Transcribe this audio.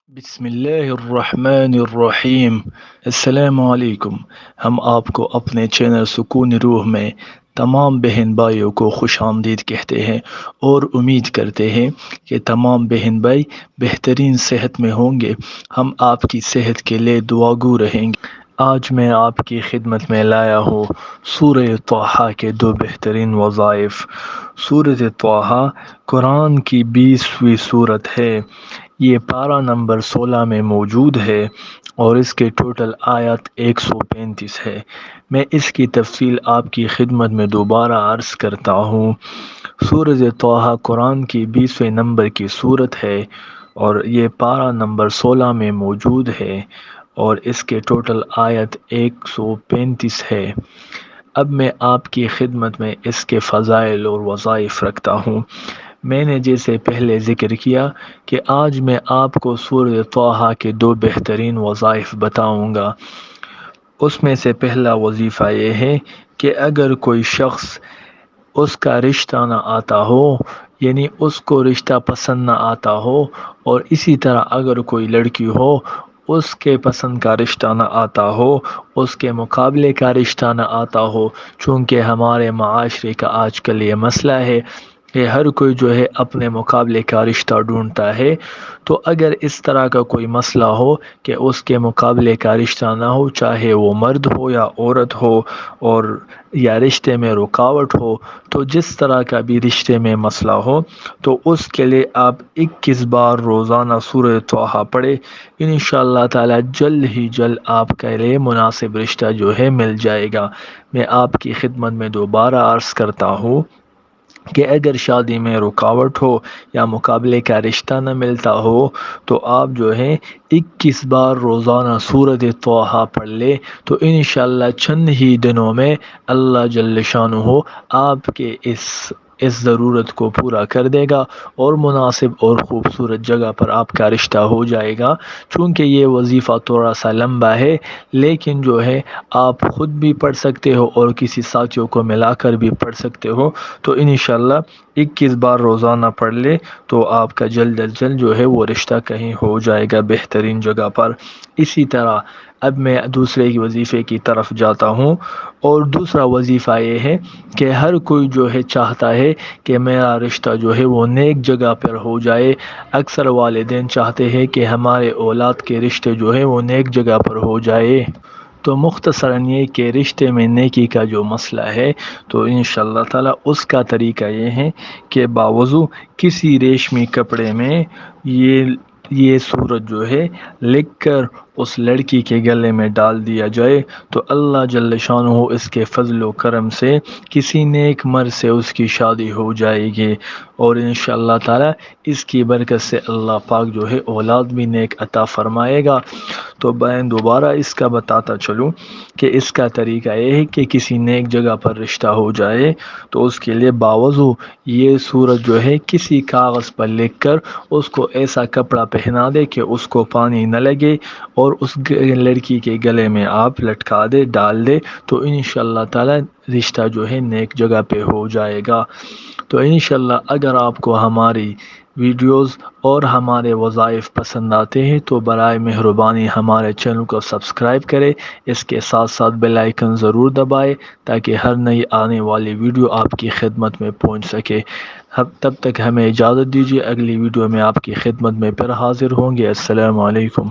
بسم اللہ الرحمن الرحیم۔ السلام علیکم۔ ہم آپ کو اپنے چینل سکون روح میں تمام بہن بھائیوں کو خوش آمدید کہتے ہیں اور امید کرتے ہیں کہ تمام بہن بھائی بہترین صحت میں ہوں گے۔ ہم آپ کی صحت کے لیے دعاگو رہیں گے۔ آج میں آپ کی خدمت میں لایا ہوں سورہ طٰہٰ کے دو بہترین وظائف۔ سورہ طٰہٰ قرآن کی 20ویں سورت ہے۔ یہ پارہ نمبر 16 میں موجود ہے اور اس کے ٹوٹل آیات 135 ہے۔ میں اس کی تفصیل آپ کی خدمت میں دوبارہ عرض کرتا ہوں۔ سورہ طٰہٰ قرآن کی 20ویں نمبر کی سورت ہے اور یہ پارہ نمبر 16 میں موجود ہے اور اس کے ٹوٹل آیت 135 ہے۔ اب میں آپ کی خدمت میں اس کے فضائل اور وظائف رکھتا ہوں۔ میں نے جیسے پہلے ذکر کیا کہ آج میں آپ کو سورہ طٰہٰ کے دو بہترین وظائف بتاؤں گا۔ اس میں سے پہلا وظیفہ یہ ہے کہ اگر کوئی شخص اس کا رشتہ نہ آتا ہو، یعنی اس کو رشتہ پسند نہ آتا ہو، اور اسی طرح اگر کوئی لڑکی ہو اس کے پسند کا رشتہ نہ آتا ہو، اس کے مقابلے کا رشتہ نہ آتا ہو، چونکہ ہمارے معاشرے کا آج کل یہ مسئلہ ہے کہ ہر کوئی جو ہے اپنے مقابلے کا رشتہ ڈھونڈتا ہے۔ تو اگر اس طرح کا کوئی مسئلہ ہو کہ اس کے مقابلے کا رشتہ نہ ہو، چاہے وہ مرد ہو یا عورت ہو، اور یا رشتے میں رکاوٹ ہو، تو جس طرح کا بھی رشتے میں مسئلہ ہو تو اس کے لیے آپ 21 بار روزانہ سورہ طٰہٰ پڑھیں۔ انشاءاللہ تعالی جلد ہی جلد آپ کے لیے مناسب رشتہ جو ہے مل جائے گا۔ میں آپ کی خدمت میں دوبارہ عرض کرتا ہوں کہ اگر شادی میں رکاوٹ ہو یا مقابلے کا رشتہ نہ ملتا ہو تو آپ جو ہے 21 بار روزانہ سورۃ طٰہٰ پڑھ لے تو انشاءاللہ چند ہی دنوں میں اللہ جل شانہ آپ کے اس ضرورت کو پورا کر دے گا اور مناسب اور خوبصورت جگہ پر آپ کا رشتہ ہو جائے گا۔ چونکہ یہ وظیفہ تھوڑا سا لمبا ہے، لیکن جو ہے آپ خود بھی پڑھ سکتے ہو اور کسی ساتھیوں کو ملا کر بھی پڑھ سکتے ہو۔ تو انشاءاللہ 21 بار روزانہ پڑھ لے تو آپ کا جلد از جلد جو ہے وہ رشتہ کہیں ہو جائے گا بہترین جگہ پر۔ اسی طرح اب میں دوسرے وظیفے کی طرف جاتا ہوں، اور دوسرا وظیفہ یہ ہے کہ ہر کوئی جو ہے چاہتا ہے کہ میرا رشتہ جو ہے وہ نیک جگہ پر ہو جائے۔ اکثر والدین چاہتے ہیں کہ ہمارے اولاد کے رشتے جو ہے وہ نیک جگہ پر ہو جائے۔ تو مختصراً یہ کہ رشتے میں نیکی کا جو مسئلہ ہے تو انشاءاللہ تعالی اس کا طریقہ یہ ہے کہ باوضو کسی ریشمی کپڑے میں یہ سورت جو ہے لکھ کر اس لڑکی کے گلے میں ڈال دیا جائے تو اللہ جل شانہ اس کے فضل و کرم سے کسی نیک مرد سے اس کی شادی ہو جائے گی، اور انشاءاللہ تعالی اس کی برکت سے اللہ پاک جو ہے اولاد بھی نیک عطا فرمائے گا۔ تو میں دوبارہ اس کا بتاتا چلوں کہ اس کا طریقہ یہ ہے کہ کسی نیک جگہ پر رشتہ ہو جائے تو اس کے لیے باوضو یہ سورت جو ہے کسی کاغذ پر لکھ کر اس کو ایسا کپڑا پہنا دے کہ اس کو پانی نہ لگے، اور اس لڑکی کے گلے میں آپ لٹکا دے، ڈال دے، تو انشاءاللہ تعالی رشتہ جو ہے نیک جگہ پہ ہو جائے گا۔ تو انشاءاللہ اگر آپ کو ہماری ویڈیوز اور ہمارے وظائف پسند آتے ہیں تو برائے مہربانی ہمارے چینل کو سبسکرائب کرے، اس کے ساتھ ساتھ بیل آئیکن ضرور دبائے تاکہ ہر نئی آنے والی ویڈیو آپ کی خدمت میں پہنچ سکے۔ تب تک ہمیں اجازت دیجیے، اگلی ویڈیو میں آپ کی خدمت میں پھر حاضر ہوں گے۔ السلام علیکم۔